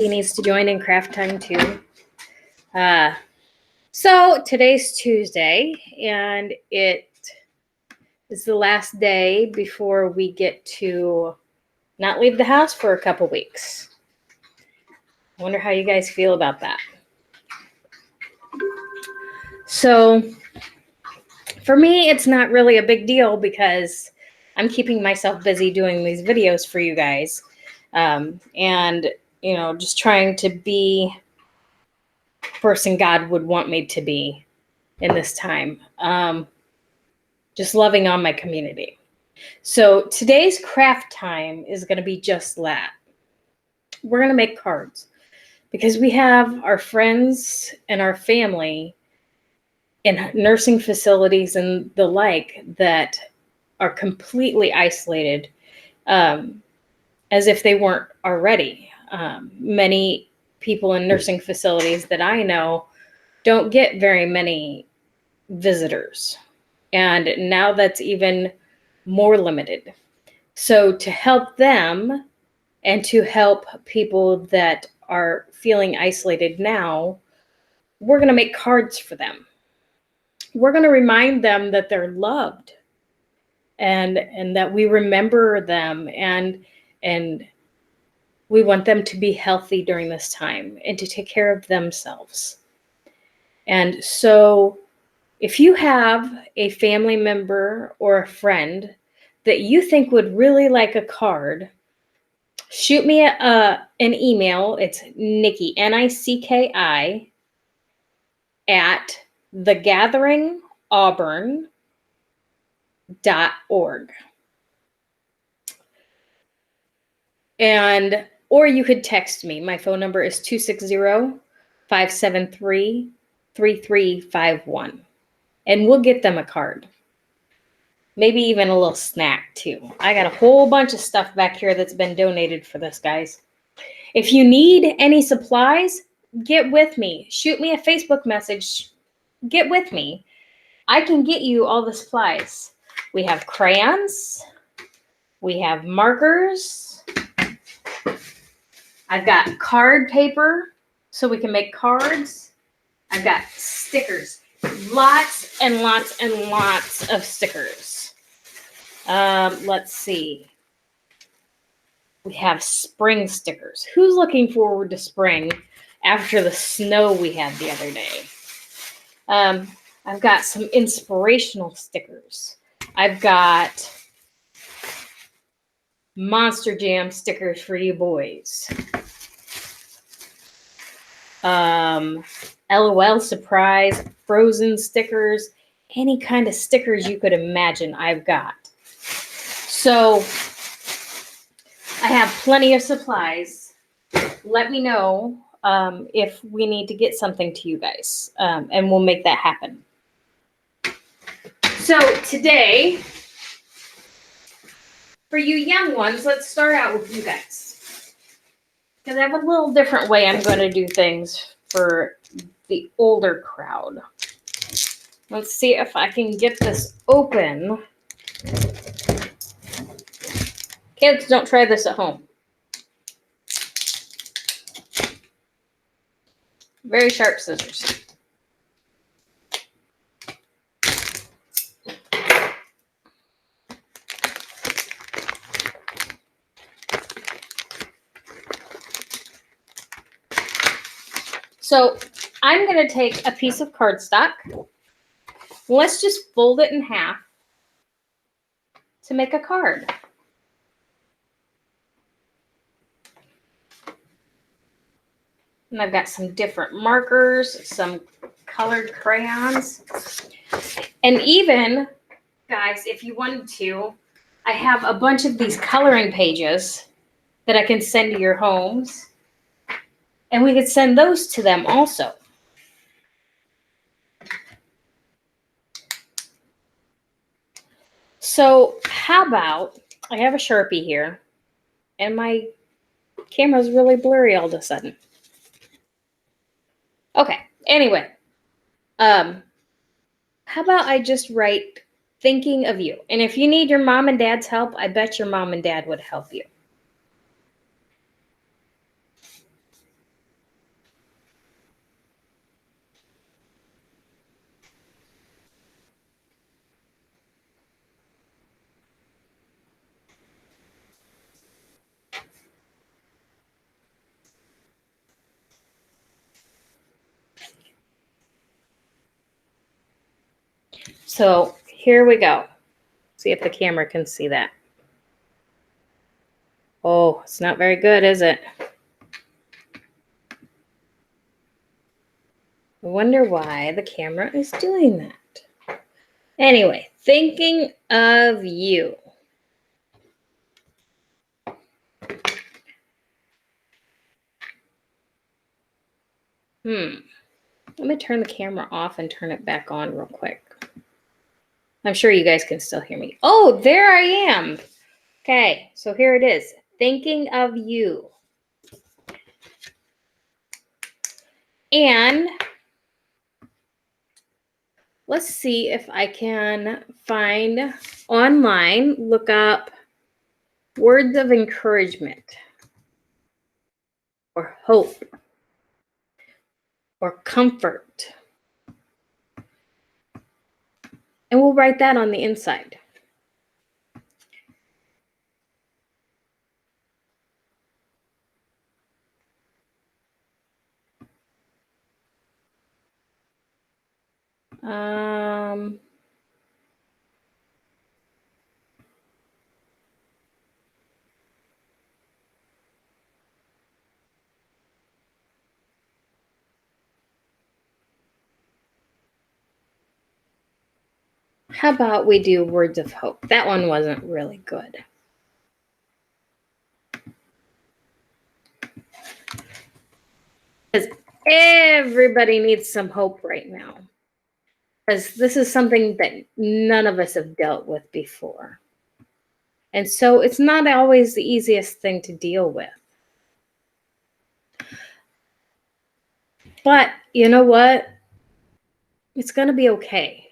He needs to join in craft time too. So today's Tuesday, and it is the last day before we get to not leave the house for a couple weeks. I wonder how you guys feel about that. So for me, it's not really a big deal because I'm keeping myself busy doing these videos for you guys. And, you know, just trying to be the person God would want me to be in this time. Just loving on my community. So today's craft time is going to be just that. We're going to make cards because we have our friends and our family in nursing facilities and the like that are completely isolated, as if they weren't already. Many people in nursing facilities that I know don't get very many visitors. And now that's even more limited. So to help them and to help people that are feeling isolated now, we're going to make cards for them. We're going to remind them that they're loved and that we remember them and we want them to be healthy during this time and to take care of themselves. And so if you have a family member or a friend that you think would really like a card, shoot me an email. It's Nicki, Nicki, at thegatheringauburn.org. Or you could text me. My phone number is 260-573-3351. And we'll get them a card. Maybe even a little snack too. I got a whole bunch of stuff back here that's been donated for this, guys. If you need any supplies, get with me. Shoot me a Facebook message. Get with me. I can get you all the supplies. We have crayons. We have markers. I've got card paper so we can make cards. I've got stickers. Lots and lots and lots of stickers. Let's see. We have spring stickers. Who's looking forward to spring after the snow we had the other day? I've got some inspirational stickers. I've got Monster Jam stickers for you boys. LOL surprise, Frozen stickers, any kind of stickers you could imagine I've got. So I have plenty of supplies. Let me know if we need to get something to you guys, and we'll make that happen. So today, for you young ones, let's start out with you guys. Because I have a little different way I'm going to do things for the older crowd. Let's see if I can get this open. Kids, don't try this at home. Very sharp scissors. So I'm going to take a piece of cardstock. Let's just fold it in half to make a card. And I've got some different markers, some colored crayons. And even, guys, if you wanted to, I have a bunch of these coloring pages that I can send to your homes. And we could send those to them also. So how about, I have a Sharpie here, and my camera's really blurry all of a sudden. Okay, anyway. How about I just write thinking of you? And if you need your mom and dad's help, I bet your mom and dad would help you. So here we go. See if the camera can see that. Oh, it's not very good, is it? I wonder why the camera is doing that. Anyway, thinking of you. Let me turn the camera off and turn it back on real quick. I'm sure you guys can still hear me. Oh, there I am. Okay, so here it is. Thinking of you. And let's see if I can find online, look up words of encouragement or hope or comfort. And we'll write that on the inside. How about we do words of hope? That one wasn't really good. Because everybody needs some hope right now. Because this is something that none of us have dealt with before. And so it's not always the easiest thing to deal with. But you know what? It's going to be okay.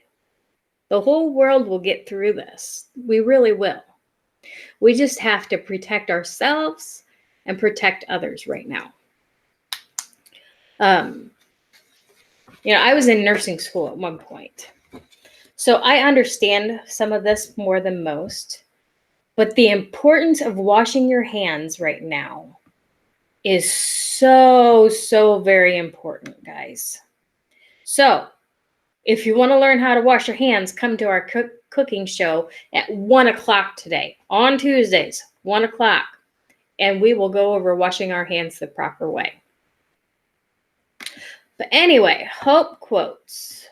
The whole world will get through this. We really will. We just have to protect ourselves and protect others right now. I was in nursing school at one point. So I understand some of this more than most. But the importance of washing your hands right now is so, so very important, guys. So if you want to learn how to wash your hands, come to our cooking show at 1 o'clock today, on Tuesdays, 1 o'clock. And we will go over washing our hands the proper way. But anyway, hope quotes.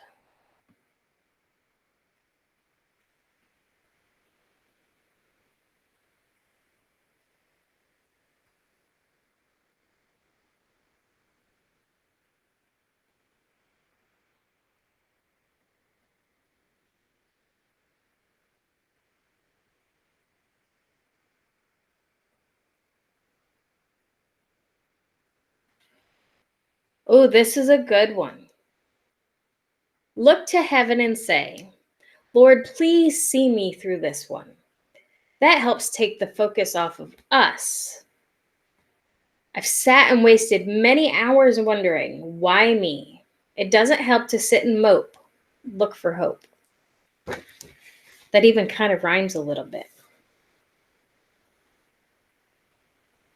Oh, this is a good one. Look to heaven and say, Lord, please see me through this one. That helps take the focus off of us. I've sat and wasted many hours wondering, why me? It doesn't help to sit and mope. Look for hope. That even kind of rhymes a little bit.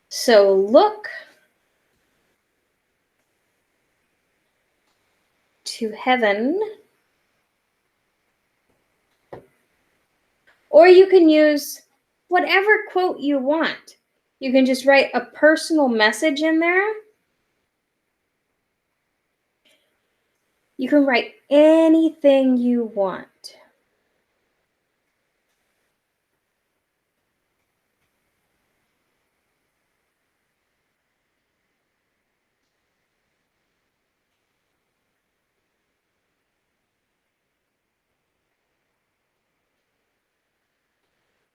So look to heaven. Or you can use whatever quote you want. You can just write a personal message in there. You can write anything you want.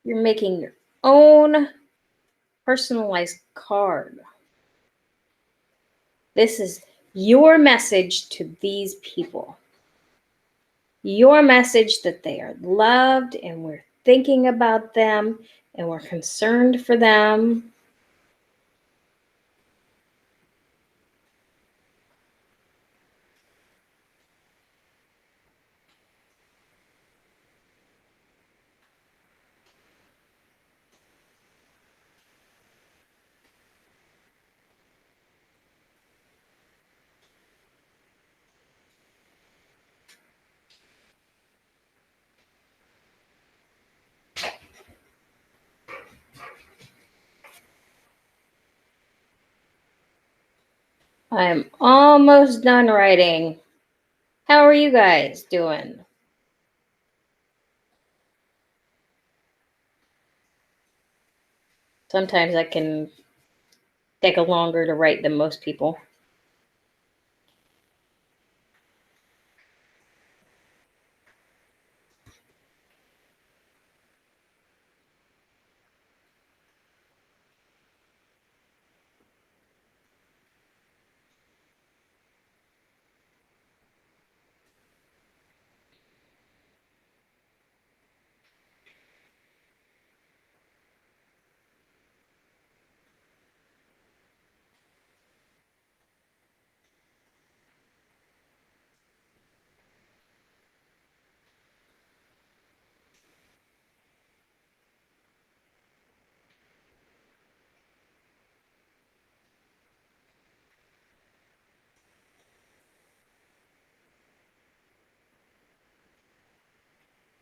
You're making your own personalized card. This is your message to these people. Your message that they are loved and we're thinking about them and we're concerned for them. I'm almost done writing. How are you guys doing? Sometimes I can take a longer to write than most people.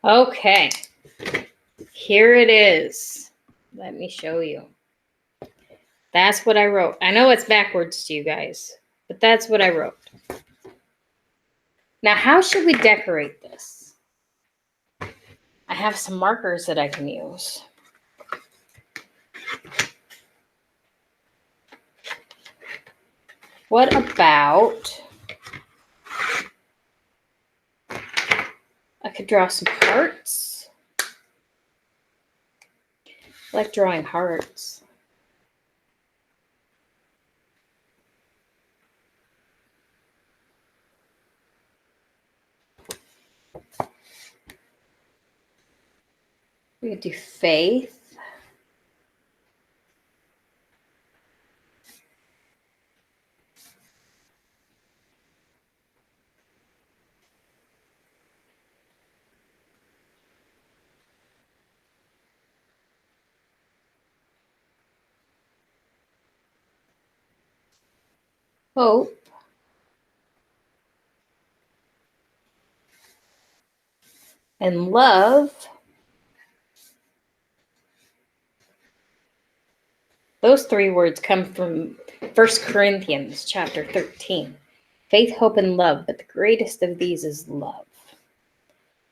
Okay, here it is. Let me show you. That's what I wrote. I know it's backwards to you guys, but that's what I wrote. Now, how should we decorate this? I have some markers that I can use. What about, I could draw some hearts. I like drawing hearts. We could do faith. Hope. And love. Those three words come from 1 Corinthians chapter 13. Faith, hope, and love, but the greatest of these is love.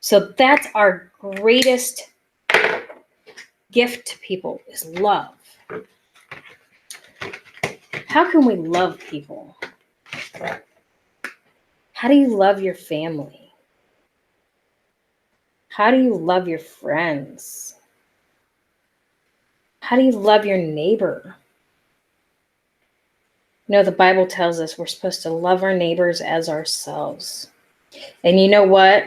So that's our greatest gift to people, is love. How can we love people? How do you love your family? How do you love your friends? How do you love your neighbor? You know, the Bible tells us we're supposed to love our neighbors as ourselves. And you know what,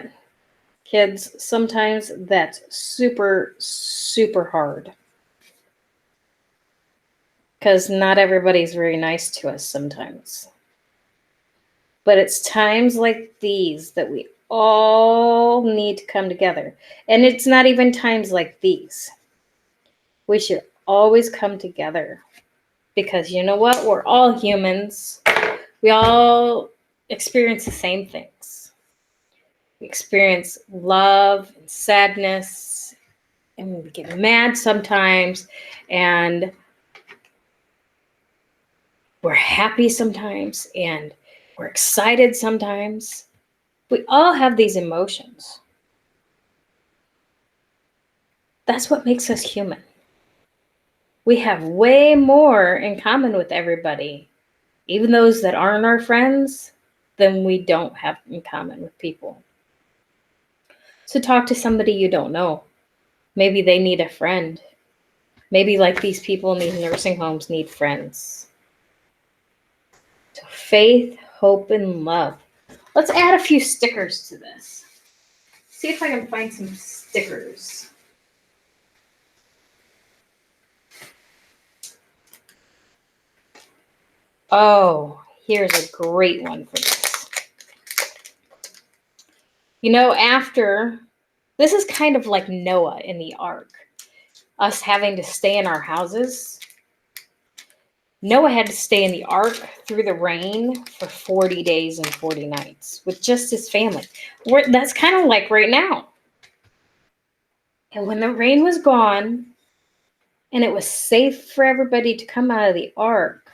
kids? Sometimes that's super, super hard. Because not everybody's very nice to us sometimes. But it's times like these that we all need to come together. And it's not even times like these. We should always come together. Because you know what? We're all humans. We all experience the same things. We experience love and sadness, and we get mad sometimes, and we're happy sometimes, and we're excited sometimes. We all have these emotions. That's what makes us human. We have way more in common with everybody, even those that aren't our friends, than we don't have in common with people. So talk to somebody you don't know. Maybe they need a friend. Maybe like these people in these nursing homes need friends. So faith, hope, and love. Let's add a few stickers to this. See if I can find some stickers. Oh, here's a great one for this. You know, this is kind of like Noah in the ark, us having to stay in our houses. Noah had to stay in the ark through the rain for 40 days and 40 nights with just his family. That's kind of like right now. And when the rain was gone and it was safe for everybody to come out of the ark,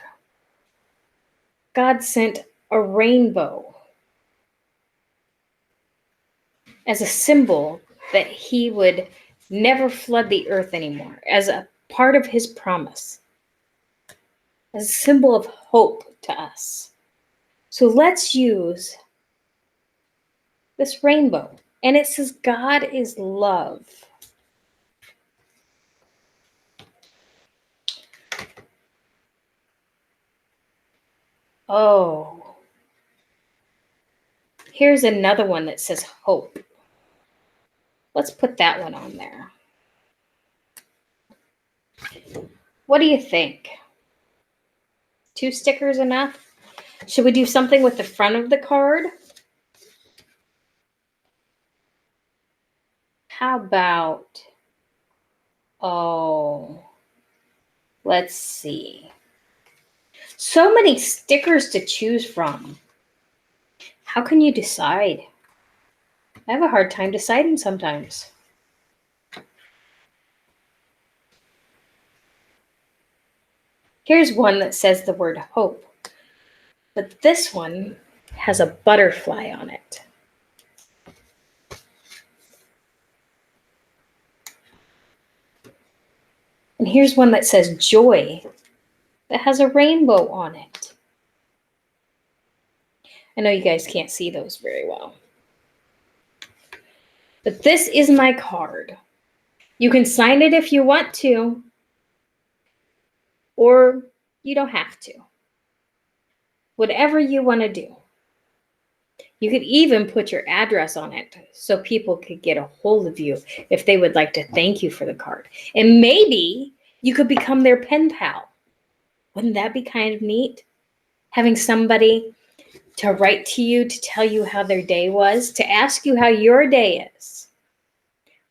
God sent a rainbow as a symbol that he would never flood the earth anymore, as a part of his promise, as a symbol of hope to us. So let's use this rainbow. And it says, God is love. Oh, here's another one that says hope. Let's put that one on there. What do you think? 2 stickers enough? Should we do something with the front of the card? How about, oh, let's see. So many stickers to choose from. How can you decide? I have a hard time deciding sometimes. Here's one that says the word hope, but this one has a butterfly on it. And here's one that says joy, that has a rainbow on it. I know you guys can't see those very well. But this is my card. You can sign it if you want to, or you don't have to. Whatever you want to do. You could even put your address on it so people could get a hold of you if they would like to thank you for the card. And maybe you could become their pen pal. Wouldn't that be kind of neat? Having somebody to write to you to tell you how their day was, to ask you how your day is.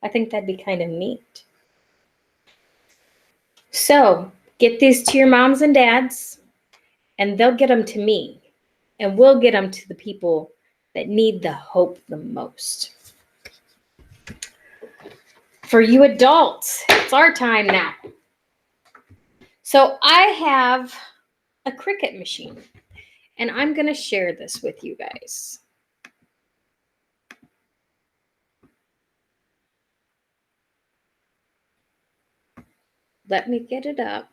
I think that'd be kind of neat. So get these to your moms and dads, and they'll get them to me, and we'll get them to the people that need the hope the most. For you adults, it's our time now. So I have a Cricut machine, and I'm going to share this with you guys. Let me get it up.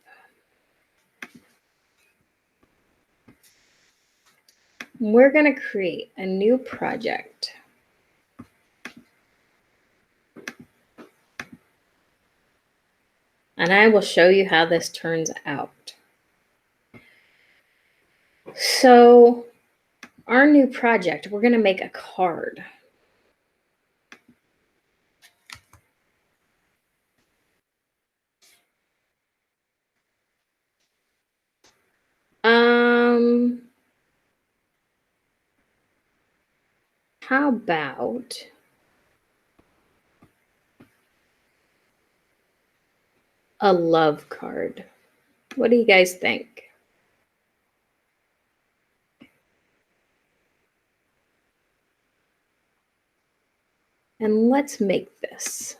We're going to create a new project. And I will show you how this turns out. So our new project, we're going to make a card. How about a love card? What do you guys think? And let's make this.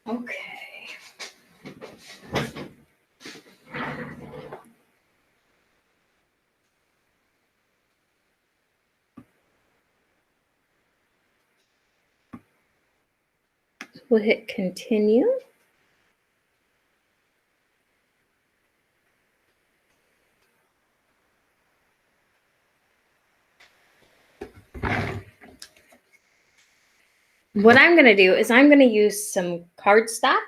Okay. We'll hit continue. What I'm going to do is I'm going to use some cardstock,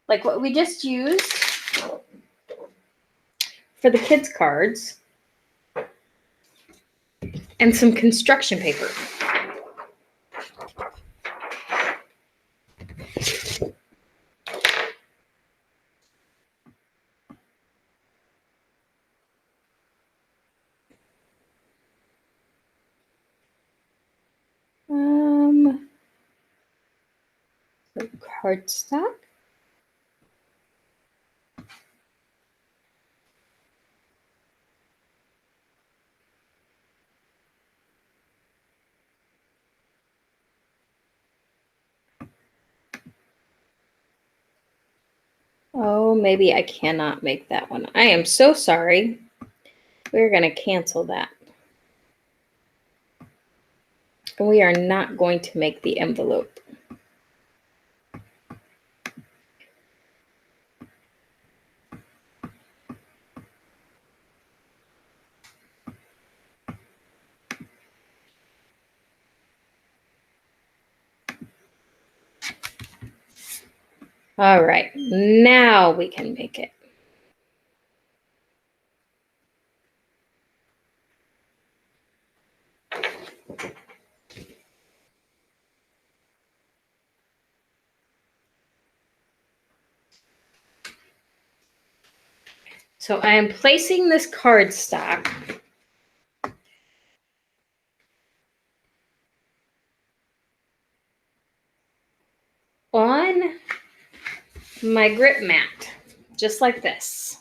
like what we just used for the kids' cards, and some construction paper. Cardstock. Oh, maybe I cannot make that one. I am so sorry. We're going to cancel that. And we are not going to make the envelope. All right, now we can make it. So I am placing this cardstock on my grip mat, just like this.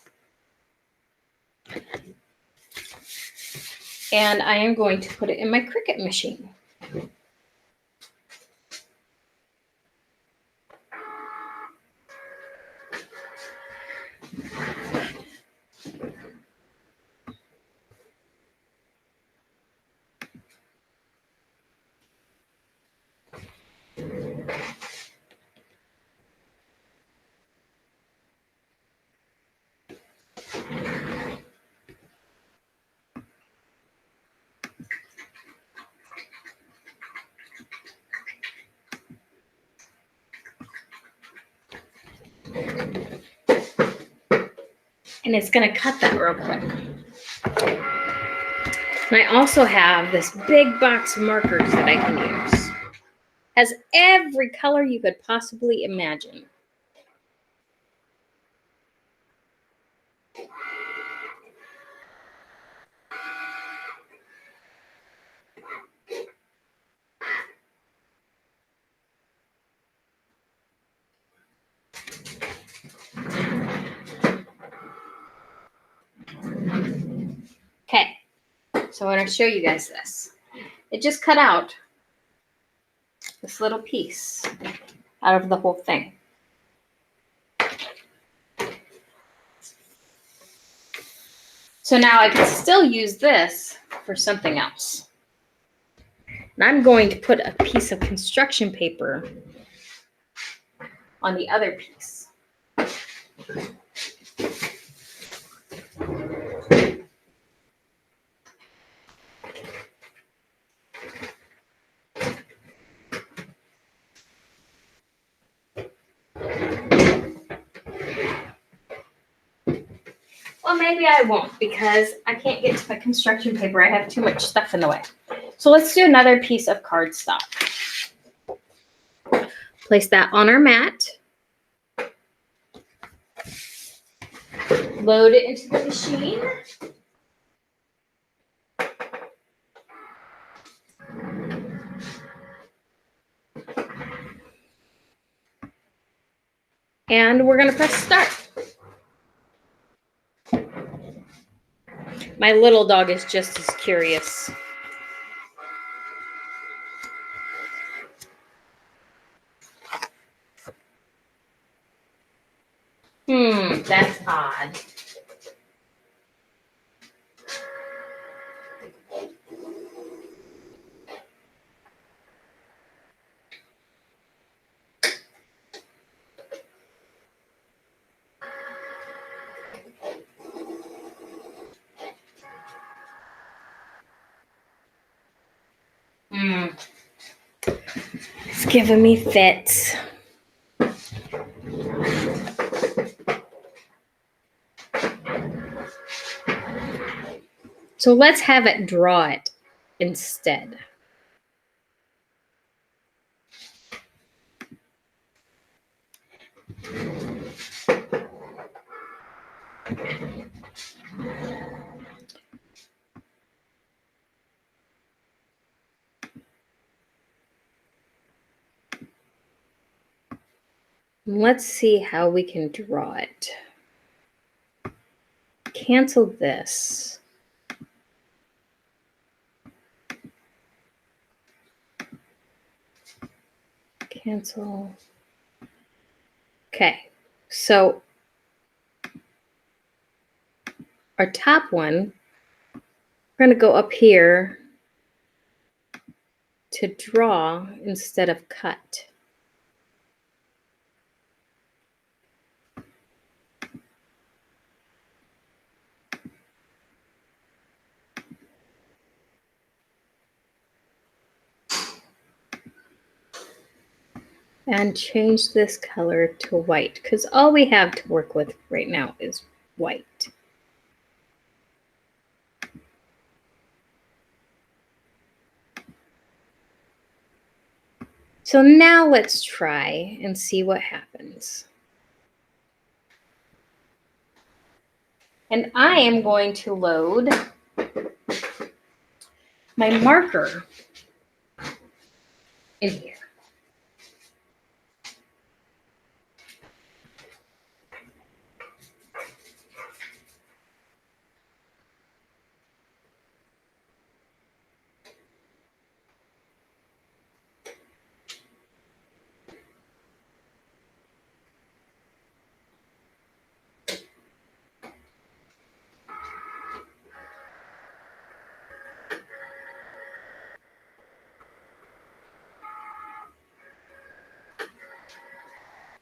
And I am going to put it in my Cricut machine. And it's going to cut that real quick. And I also have this big box of markers that I can use. Has every color you could possibly imagine. Okay, so I want to show you guys this. It just cut out this little piece out of the whole thing. So now I can still use this for something else. And I'm going to put a piece of construction paper on the other piece. Well, maybe I won't because I can't get to my construction paper. I have too much stuff in the way. So let's do another piece of cardstock. Place that on our mat. Load it into the machine. And we're going to press start. My little dog is just as curious. That's odd. giving me fits. So let's have it draw it instead. Let's see how we can draw it. Cancel this. Cancel. Okay, so our top one, we're going to go up here to draw instead of cut. And change this color to white because all we have to work with right now is white. So now let's try and see what happens. And I am going to load my marker in here.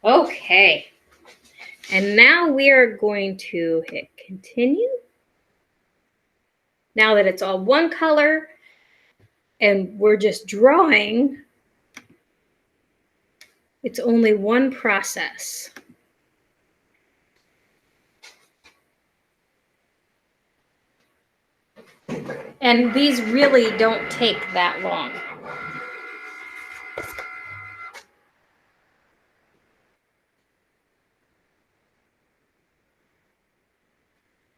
Okay, and now we are going to hit continue. Now that it's all one color and we're just drawing, it's only one process. And these really don't take that long.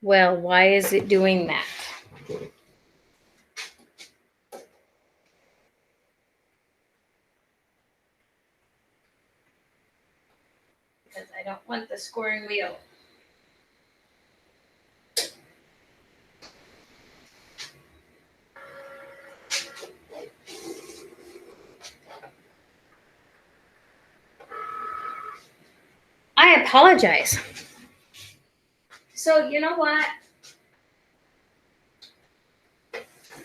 Well, why is it doing that? Because I don't want the scoring wheel. I apologize. So you know what?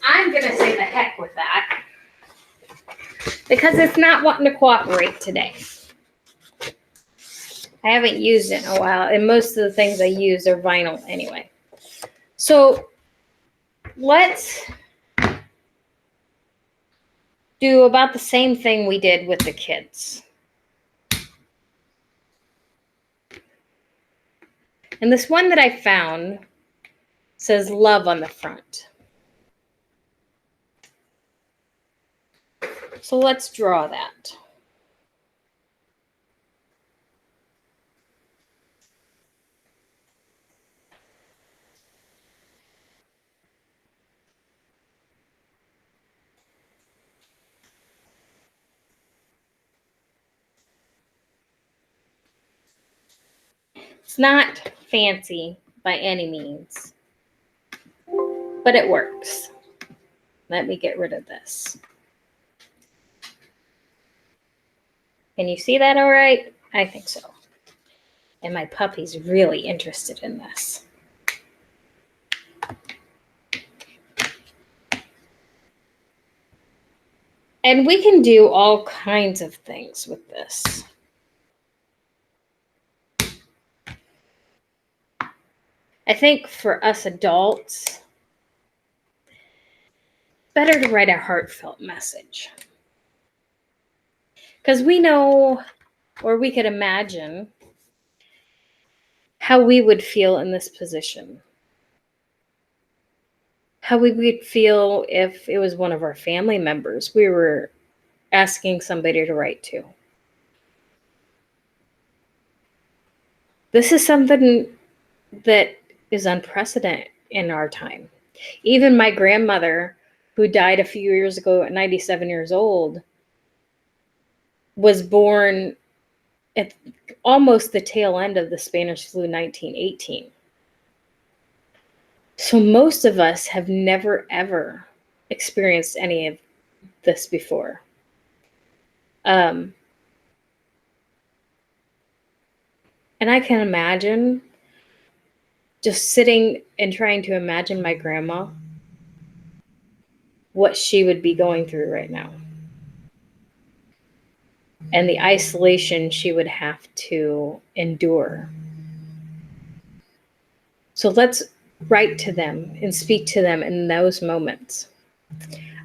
I'm going to say the heck with that. Because it's not wanting to cooperate today. I haven't used it in a while, and most of the things I use are vinyl anyway. So let's do about the same thing we did with the kids. And this one that I found says love on the front. So let's draw that. It's not fancy by any means, but it works. Let me get rid of this. Can you see that all right? I think so. And my puppy's really interested in this. And we can do all kinds of things with this. I think for us adults, better to write a heartfelt message. Because we know, or we could imagine, how we would feel in this position. How we would feel if it was one of our family members we were asking somebody to write to. This is something that is unprecedented in our time. Even my grandmother, who died a few years ago at 97 years old, was born at almost the tail end of the Spanish flu, 1918. So most of us have never, ever experienced any of this before. And I can imagine just sitting and trying to imagine my grandma, what she would be going through right now, and the isolation she would have to endure. So let's write to them and speak to them in those moments.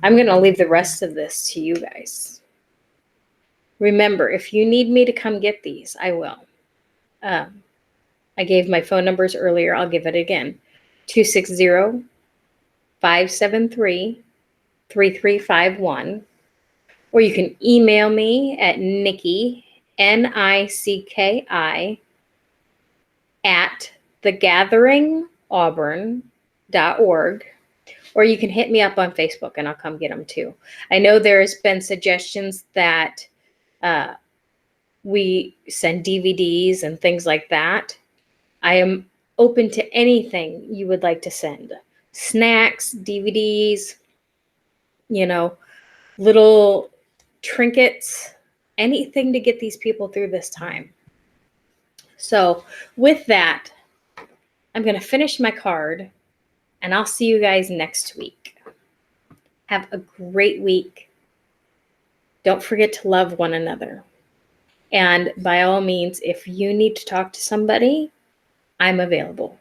I'm going to leave the rest of this to you guys. Remember, if you need me to come get these, I will. I gave my phone numbers earlier. I'll give it again. 260-573-3351. Or you can email me at Nicki, Nicki, at thegatheringauburn.org. Or you can hit me up on Facebook and I'll come get them too. I know there's been suggestions that we send DVDs and things like that. I am open to anything you would like to send. Snacks, DVDs, little trinkets, anything to get these people through this time. So with that, I'm going to finish my card and I'll see you guys next week. Have a great week. Don't forget to love one another. And by all means, if you need to talk to somebody, I'm available.